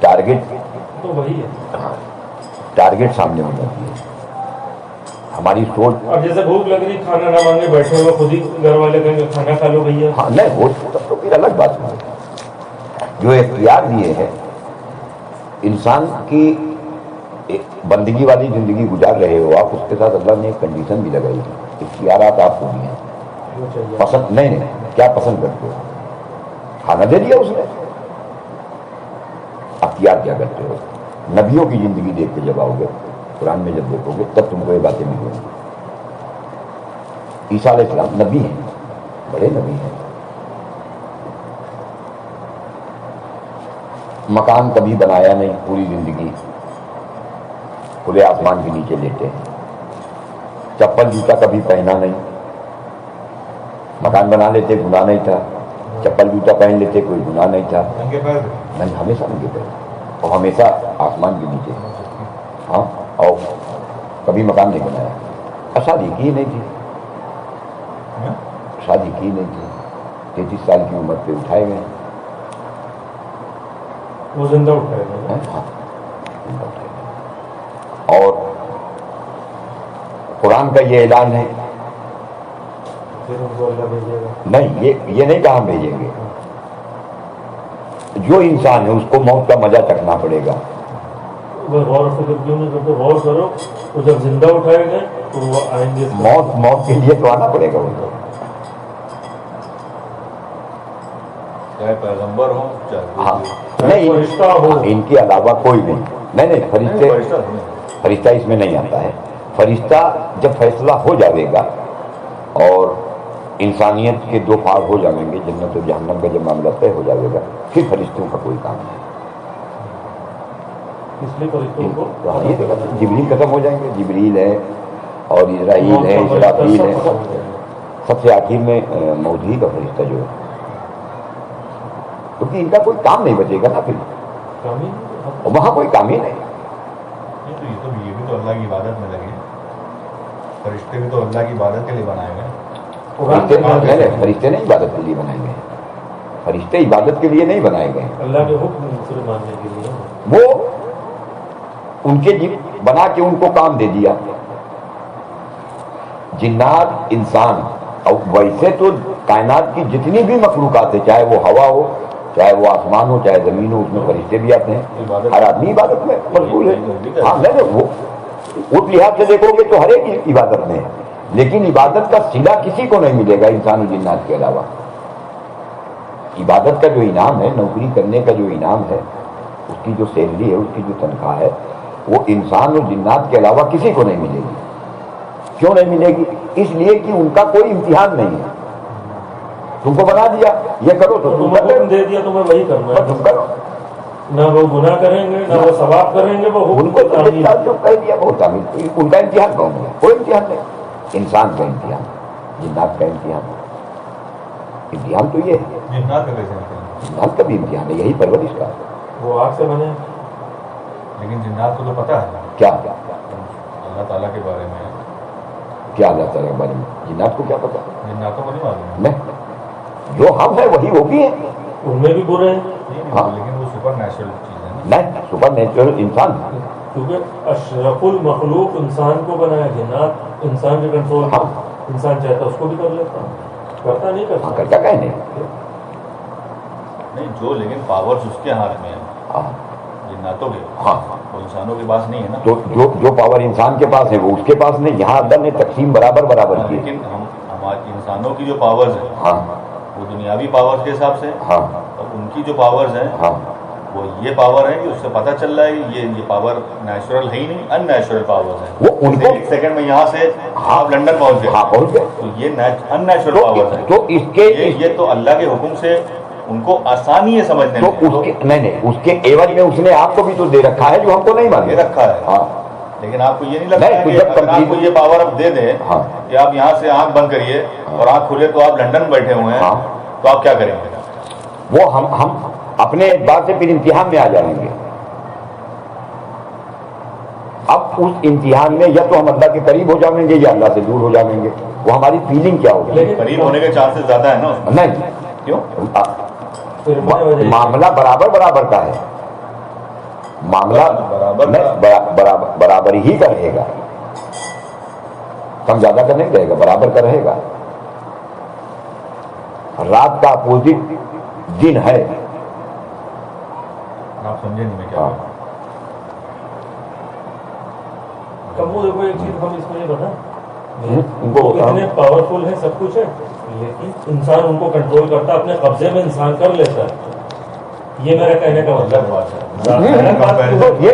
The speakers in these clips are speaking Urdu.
ٹارگیٹ تو وہی ہے، ٹارگیٹ سامنے ہونا چاہیے. ہماری سوچ اب جیسے بھوک لگ رہی کھانا نہ مانگے بیٹھے ہوئے خود ہی گھر والے کہیں گے کھانا کھا لو بھیا. ہاں نہیں وہ تب تو پھر الگ بات ہے. جو اختیار دیے ہیں انسان کی بندگی والی زندگی گزار رہے ہو آپ، اس کے ساتھ اللہ نے ایک کنڈیشن بھی لگائی ہے. اختیارات آپ کو دیے ہیں. پسند نہیں کیا پسند کرتے ہو؟ کھانا دے دیا اس نے. اختیار کیا کرتے ہو؟ نبیوں کی زندگی دیکھ کے جب آؤ گے قرآن میں جب دیکھو گے تب تم کو یہ باتیں ملیں گی. عیسیٰ علیہ السلام نبی ہیں، بڑے نبی ہیں. مکان کبھی بنایا نہیں پوری زندگی، کھلے آسمان کے نیچے لیٹے ہیں. چپل جوتا کبھی پہنا نہیں. مکان بنا لیتے گناہ نہیں تھا، چپل جوتا پہن لیتے کوئی گناہ نہیں تھا. نہیں ہمیشہ ننگے پیر اور ہمیشہ آسمان کے نیچے. ہاں اور کبھی مکان نہیں بنایا. شادی کی نہیں تھی، شادی کی نہیں تھی. 33 سال کی عمر پہ اٹھائے گئے. وہ زندہ اٹھائے گئے. ہاں زندہ اٹھائے گئے. اور قرآن کا یہ اعلان ہے پھر ان کو اللہ بھیجے گا. نہیں یہ نہیں کہاں بھیجیں گے. جو انسان ہے اس کو موت کا مزہ چکھنا پڑے گا. وہ غور و فکر کیوں نہیں کرتے؟ غور کرو تو جب زندہ اٹھائے گئے تو وہ آئیں گے. موت کے لیے تو آنا پڑے گا. وہ چاہے پیغمبر ہو ہاں چاہے نہیں فرشتہ ہو. ان کے علاوہ کوئی نہیں فرشتہ اس میں نہیں آتا ہے. فرشتہ جب فیصلہ ہو جائے گا اور انسانیت کے 2 پھاڑ ہو جائیں گے، جنت و جہنم کا جب معاملہ طے ہو جائے گا پھر فرشتوں کا کوئی کام نہیں. اس لیے فرشتوں کو یہ دیکھا جبریل ختم ہو جائیں گے. جبریل ہے اور اسرائیل ہے، اسرافیل ہے. سب سے آخر میں موجود کا فرشتہ جو ہے، کیونکہ ان کا کوئی کام نہیں بچے گا نا پھر وہاں کوئی کام ہی نہیں. یہ بھی تو اللہ کی عبادت میں لگے. فرشتے بھی تو اللہ کی عبادت کے لیے بنائے گئے. فرشتے نہیں عبادت کے لیے بنائے گئے. فرشتے عبادت کے لیے نہیں بنائے گئے. اللہ کے حکم صرف ماننے کے لیے. وہ ان کے بنا کے ان کو کام دے دیا. جنات انسان اور ویسے تو کائنات کی جتنی بھی مخلوقات ہے، چاہے وہ ہوا ہو، چاہے وہ آسمان ہو، چاہے زمین ہو، اس میں فرشتے بھی آتے ہیں. ہر آدمی عبادت میں مشغول ہے. ہاں نہیں وہ اس لحاظ سے دیکھو گے تو ہر ایک عبادت میں ہے، لیکن عبادت کا صلہ کسی کو نہیں ملے گا انسان و جنات کے علاوہ. عبادت کا جو انعام ہے، نوکری کرنے کا جو انعام ہے، اس کی جو سیلری ہے، اس کی جو تنخواہ ہے، وہ انسان اور جنات کے علاوہ کسی کو نہیں ملے گی. کیوں نہیں ملے گی؟ اس لیے کہ ان کا کوئی امتحان نہیں ہے. تم کو بنا دیا یہ کرو تو تم تمہیں دے دیا تمہیں وہی کرنا ہے. تم کرو. نہ وہ گناہ کریں گے نہ وہ ثواب کریں گے. وہ ان کو جو کہہ دیا بہت تعمیر. ان کا امتحان کون ہے؟ کوئی امتحان نہیں. انسان کا امتحان، جنات کا امتحان. امتحان تو یہ ہے. جنات کا کیسے امتحان؟ جنات کا بھی امتحان ہے، یہی پرورش کا. وہ آگ سے بنے. لیکن جنات کو تو پتہ ہے کیا اللہ تعالیٰ کے بارے میں. کیا اللہ تعالیٰ کے بارے میں؟ جنات کو کیا پتا؟ جناتوں کو نہیں معلوم. نہیں، جو ہم ہیں وہی وہ بھی ہیں. ان میں بھی برے ہیں. ہاں لیکن وہ سپر نیچرل چیز ہے. نہیں، سپر نیچرل انسان. کیونکہ اشرف المخلوق انسان کو بنایا. جنات انسان کے کنٹرول میں. انسان چاہتا اس کو بھی کر لیتا، کرتا نہیں کرتا. کرتا کہیں نہیں. جو لیکن پاورز اس کے ہاتھ میں ہیں ہاں جناتوں کے. ہاں وہ انسانوں کے پاس نہیں ہے نا. تو جو پاور انسان کے پاس ہے وہ اس کے پاس نہیں. یہاں اللہ نے تقسیم برابر کی. لیکن ہمارے انسانوں کی جو پاورز ہیں ہاں وہ دنیاوی پاورز کے حساب سے. ہاں اور ان کی جو پاورز ہیں ہاں وہ یہ پاور ہے کہ اس سے پتہ چل رہا ہے کہ یہ پاور نیچرل ہے ہی نہیں، ان نیچرل پاورز ہیں. وہ ان کو 1 سیکنڈ میں یہاں سے آپ لنڈن پہنچ گئے. ہاں پہنچ گئے. تو یہ ان نیچرل پاورز ہیں. تو اس کے یہ تو اللہ کے حکم سے ان کو آسانی ہے سمجھنے تو میں. اس کے نہیں اس کے عوض میں اس نے آپ کو بھی تو دے رکھا ہے جو ہم کو نہیں یہ مانگے رکھا ہے. ہاں لیکن آپ کو یہ نہیں لگتا نہیں، ہے تو کہ جب اگر آپ کو یہ پاور اب دے دیں ہاں کہ آپ یہاں سے آنکھ بند کریے اور آنکھ کھلے تو آپ لنڈن بیٹھے ہوئے ہیں، ہاں تو آپ کیا کریں گے؟ وہ ہم اپنے اعتبار سے پھر امتحان میں آ جائیں گے. اب اس امتحان میں یا تو ہم اللہ کے قریب ہو جائیں گے یا اللہ سے دور ہو جائیں گے. وہ ہماری فیلنگ کیا ہوگی؟ قریب ہونے کے چانسز زیادہ ہیں نا اس میں. نہیں، کیوں؟ معاملہ برابر کا ہے. معاملہ برابر ہی کا رہے گا، کم زیادہ کا نہیں رہے گا، برابر کا رہے گا. رات کا اپوزٹ دن ہے. آپ سمجھے نہیں میں کیا ہاں. کمو دیکھو ایک چیز ہم اس میں یہ بتا ان کو وہ اتنے پاورفل ہیں، سب کچھ ہے، لیکن انسان ان کو کنٹرول کرتا ہے، اپنے قبضے میں انسان کر لیتا ہے. یہ میرا کہنے کا مطلب بات ہے. یہ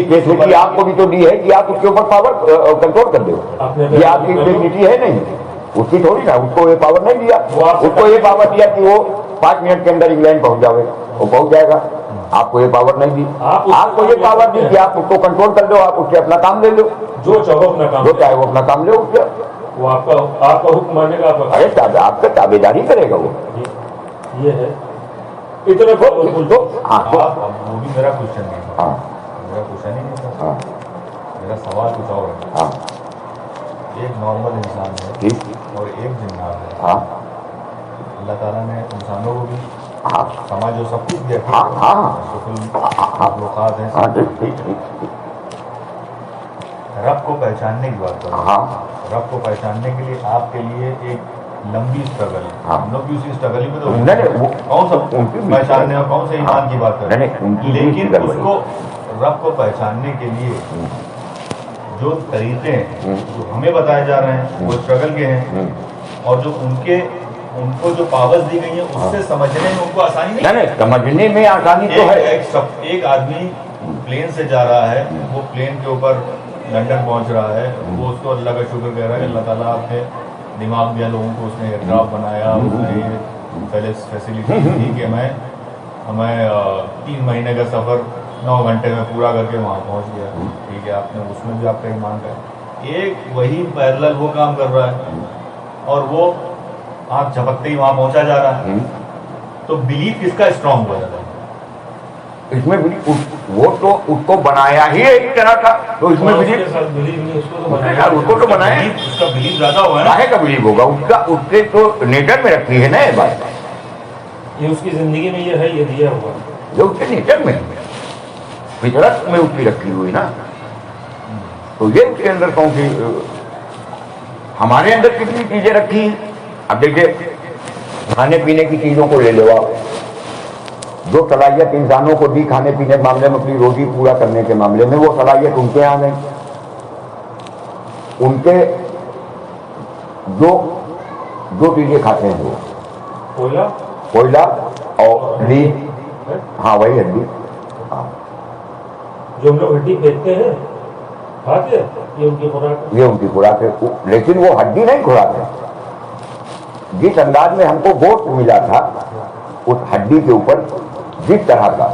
فیسلٹی آپ کو بھی تو دی ہے کہ آپ اس کے اوپر پاور کنٹرول کر دو. یہ آپ کی فیسلٹی ہے نہیں، اس کی تھوڑی نا. اس کو یہ پاور نہیں دیا، اس کو یہ پاور دیا کہ وہ 5 منٹ کے اندر انگلینڈ پہنچ جاوے، وہ پہنچ جائے گا. آپ کو یہ پاور نہیں دی. آپ کو یہ پاور دی کہ آپ اس کو کنٹرول کر دو، آپ اس سے اپنا کام لے لو، جو چاہو اپنا کام، جو چاہے وہ اپنا کام لے اس سے. وہ آپ کا حکم مانے گا. ارے آپ کا تابے داری کرے گا وہ. یہ ہے اتنے تو وہ بھی میرا کوشچن نہیں تھا. میرا کوشچن ہی نہیں تھا. میرا سوال کچھ اور ہے. ایک نارمل انسان ہے اور ایک جنات ہے. اللہ تعالیٰ نے انسانوں کو بھی سماج و سب کچھ دیا، مخلوقات ہیں. رب کو پہچاننے کی بات کرو. رب کو پہچاننے کے لیے آپ کے لیے ایک لمبی اسٹرگل ہے. ہم لوگ بھی اسی اسٹرگل میں تو کون سا پہچاننے اور کون سے ایمان کی بات کریں. لیکن اس کو رب کو پہچاننے کے لیے جو طریقے ہیں جو ہمیں بتائے جا رہے ہیں وہ اسٹرگل کے ہیں، اور جو ان کو جو پاورز دی گئی ہیں اس سے سمجھنے میں ان کو آسانی نہیں. سمجھنے میں آسانی تو ہے. ایک آدمی پلین سے جا رہا ہے، وہ پلین کے اوپر لنڈن پہنچ رہا ہے، وہ اس کو اللہ کا شکر کہہ رہا ہے کہ اللہ تعالیٰ آپ نے دماغ دیا لوگوں کو، اس نے ایئرکرافٹ بنایا، اس نے پہلے فیسلٹی دی کہ ہمیں 3 مہینے کا سفر 9 گھنٹے میں پورا کر کے وہاں پہنچ گیا. ٹھیک ہے، آپ نے اس میں بھی آپ کا ایمان کا. ایک وہی پیرلل وہ کام کر رہا ہے اور وہ آنکھ جھپکتے ہی وہاں پہنچا جا رہا ہے. تو بلیف کس کا اسٹرانگ ہو جاتا ہے اس میں؟ وہ تو اس کو بنایا ہی ایک طرح کا، تو اس میں بلیف اس کو تو بنایا، اس کا بلیف زیادہ ہوا ہے. کاہے کا بلیف ہوگا؟ اس کے تو نیچر میں رکھی ہے نا یہ بات. یہ اس کی زندگی میں یہ ہے، یہ دیا ہوا جو اس کے نیچر میں فطرت میں اس کی رکھی ہوئی نا. تو یہ اس کے اندر کون سی؟ ہمارے اندر کتنی چیزیں رکھی ہیں. اب دیکھیے کھانے پینے کی چیزوں کو لے لو آپ. جو صلاحیت انسانوں کو دی کھانے پینے کے معاملے میں، اپنی روزی پورا کرنے کے معاملے میں، وہ صلاحیت ان کے یہاں نہیں. ان کے جو چیزیں کھاتے ہیں وہ کوئلہ اور لیف. ہاں وہی ہڈی. جو ہم لوگ ہڈی پھینکتے ہیں کھاتے، یہ ان کی خوراک ہے. یہ ان کی خوراک ہے، لیکن وہ ہڈی نہیں خوراک ہے. جس انداز میں ہم کو گوشت ملا تھا اس ہڈی کے اوپر جس طرح کا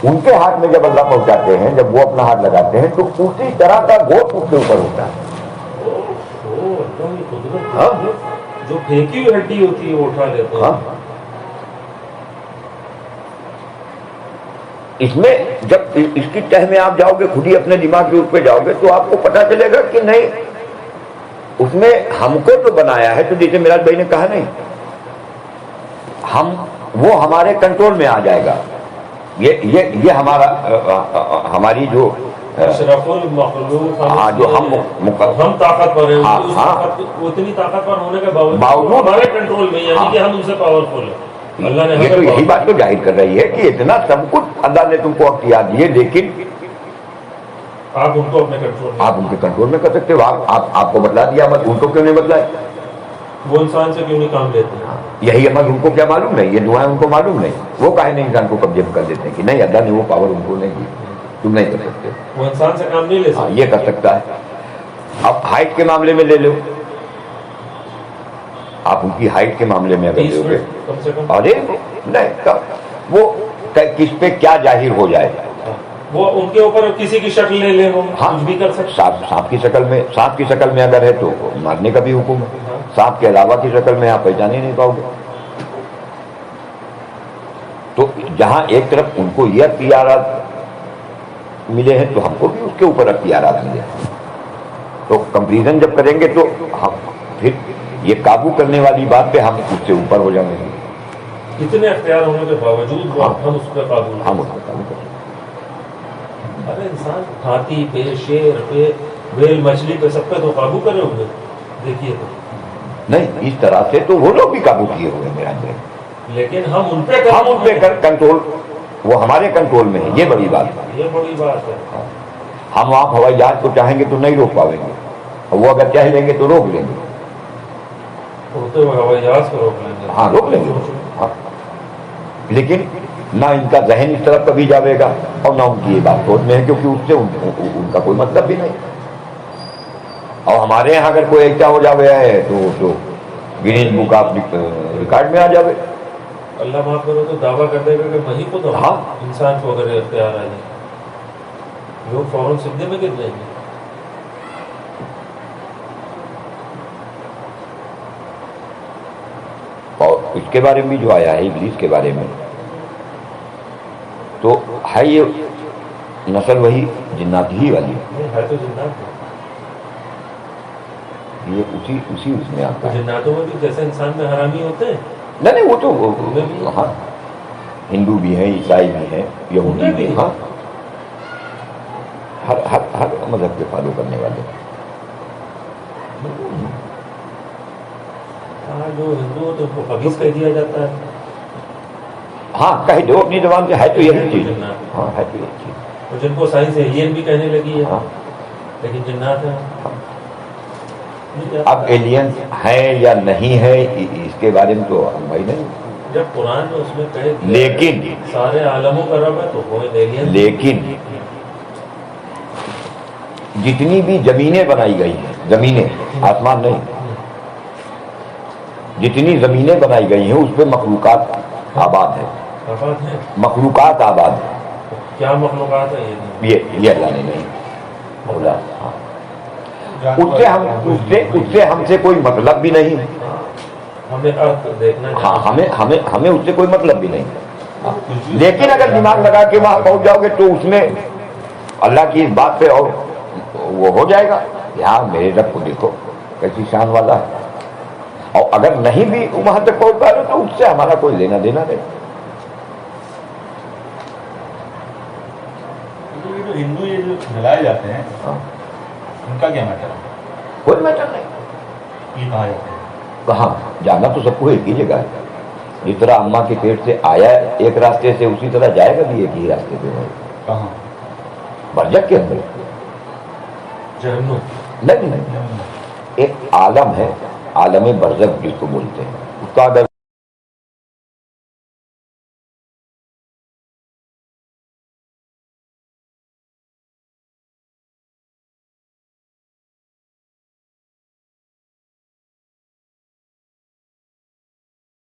ان کے ہاتھ میں جب اللہ پہنچاتے ہیں، جب وہ اپنا ہاتھ لگاتے ہیں تو اسی طرح کا گوشت اس کے اوپر ہوتا ہے. جو پھینکی ہوئی ہڈی ہوتی ہے وہ اٹھا لیتے ہیں. اس میں جب اس کی تہ میں آپ جاؤ گے، خود ہی اپنے دماغ کے اوپر پہ جاؤ گے تو آپ کو پتا چلے گا کہ نہیں، اس میں ہم کو تو بنایا ہے. تو جیسے میراج بھائی نے کہا نہیں، وہ ہمارے کنٹرول میں آ جائے گا. یہ ہماری جو اشرف المخلوق، جو ہم طاقتور ہیں، اتنی طاقتور ہونے کے باوجود ہمارے کنٹرول میں، یعنی کہ ہم ان سے پاورفل ہیں. اللہ نے یہ تو یہی بات تو ظاہر کر رہی ہے کہ اتنا سب کچھ اللہ نے تم کو اختیار دیے، لیکن آپ ان کو اپنے کنٹرول میں، آپ ان کے کنٹرول میں کر سکتے ہو. آپ کو بتلا دیا عمل، ان کو کیوں نہیں بتلائے؟ وہ انسان سے کیوں نہیں کام لیتے ہیں؟ یہی عمل ان کو کیا معلوم نہیں؟ یہ دعائیں ان کو معلوم نہیں؟ وہ کاہے نہیں انسان کو قبضے کر دیتے ہیں کہ نہیں اللہ نے وہ پاور ان کو نہیں دی، تم نہیں کر سکتے. وہ انسان سے کام نہیں لے سکتے. یہ کر سکتا ہے. اب ہائٹ کے معاملے میں لے لو، آپ ان کی ہائٹ کے معاملے میں اگر لو گے، ارے نہیں وہ کس پہ کیا ظاہر ہو جائے. وہ ان کے اوپر کسی کی شکل لے لے، وہ کچھ بھی کر سکتے. سانپ کی شکل میں اگر ہے تو مارنے کا بھی حکم ہے. سانپ کے علاوہ کی شکل میں آپ پہچان ہی نہیں پاؤ گے. تو جہاں ایک طرف ان کو یہ اختیارات ملے ہیں تو ہم کو بھی اس کے اوپر اختیارات ملے ہیں. تو کمپیریزن جب کریں گے تو ہم پھر یہ قابو کرنے والی بات پہ ہم اس سے اوپر ہو جائیں گے. اتنے اختیار ہونے کے باوجود ہاں. ہم اس پہ قابو نہیں. ہم اس پہ قابو کریں گے. ارے انسان ہاتھی پہ، شیر پہ، ویل مچھلی پہ، سب پہ تو قابو کرے ہوئے. دیکھیے تو نہیں، اس طرح سے تو وہ لوگ بھی قابو کیے ہوئے ہیں میرا اندر. لیکن ہم ان پہ ہم ان پہ کنٹرول، وہ ہمارے کنٹرول میں ہے. یہ بڑی بات ہے. یہ بڑی بات ہے. ہم آپ ہوائی جہاز کو چاہیں گے تو نہیں روک پائیں گے، اور وہ اگر چاہ لیں گے تو روک لیں گے. ہوتے ہوئے ہوائی جہاز کو روک لیں گے. ہاں روک لیں گے. ہاں. لیکن نہ ان کا ذہن اس طرف کبھی جاوے گا اور نہ ان کی یہ بات سوچ میں ہے، کیونکہ اس سے ان کا کوئی مطلب بھی نہیں. اور ہمارے یہاں اگر کوئی ایسا ہو جاوے ہے تو گنیز بک آف ریکارڈ میں آ جاوے. اللہ معاف کرو تو دعویٰ کر دے گا کہ میں ہی خود ہوں. ہاں. انسان کو اگر اختیار آ جائے لوگ فوراً سجدے میں گر جائیں گے. اور اس کے بارے میں جو آیا ہے ابلیس کے بارے میں، تو ہے یہ نسل وہی جنات ہی والی، نہیں ہے تو جنات ہے. یہ اسی اس میں آتا ہے. جناتوں میں بھی جیسے انسان میں حرامی ہوتے ہیں. نہیں وہ تو ہاں ہندو بھی ہیں، عیسائی بھی ہیں، یہودی بھی ہیں. ہاں ہر مذہب کے فالو کرنے والے. ہاں جو ہندو ہو تو ان کو خبیث کہہ دیا جاتا ہے. ہاں کہہ دو اپنی زبان سے، ہے تو یہی چیز. ہاں ہے تو یہی چیز. اور جن کو سائنس ایلین بھی کہنے لگی ہے، ہاں. لیکن جنات ہیں. اب ایلینس ہیں یا نہیں ہے اس کے بارے میں تو ہم بھائی نہیں. جب قرآن میں اس میں کہے کہ لیکن سارے عالموں کا رب ہے تو وہ ایلین. لیکن جتنی بھی زمینیں بنائی گئی ہیں، زمینیں آسمان نہیں، جتنی زمینیں بنائی گئی ہیں اس پہ مخلوقات آباد ہے. آباد ہے. مخلوقات آباد ہے. کیا مخلوقات ہے یہ اللہ نے نہیں بولا. ہاں. اس سے ہم سے کوئی مطلب بھی نہیں. ہمیں ارتھ دیکھنا ہاں ہمیں اس سے کوئی مطلب بھی نہیں. لیکن اگر دماغ لگا کے وہاں پہنچ جاؤ گے تو اس میں اللہ کی اس بات پہ اور وہ ہو جائے گا. یار میرے رب کو دیکھو کیسی شان والا ہے. اور اگر نہیں بھی وہاں تک پہنچ پا رہے تو اس سے ہمارا کوئی لینا دینا نہیں. ہندو یہ جو جلائے جاتے ہیں ان کا کیا میٹر ہے؟ کوئی میٹر نہیں. یہ کہا جاتا ہے کہاں جانا تو سب کو ایک ہی جگہ ہے. جس طرح اماں کے پیٹ سے آیا ایک راستے سے اسی طرح جائے گا بھی ایک ہی راستے پہ. کہاں؟ برزخ کے اندر. جہنم. نہیں ایک عالم ہے، عالم برزخ جس کو بولتے ہیں. اس کا اگر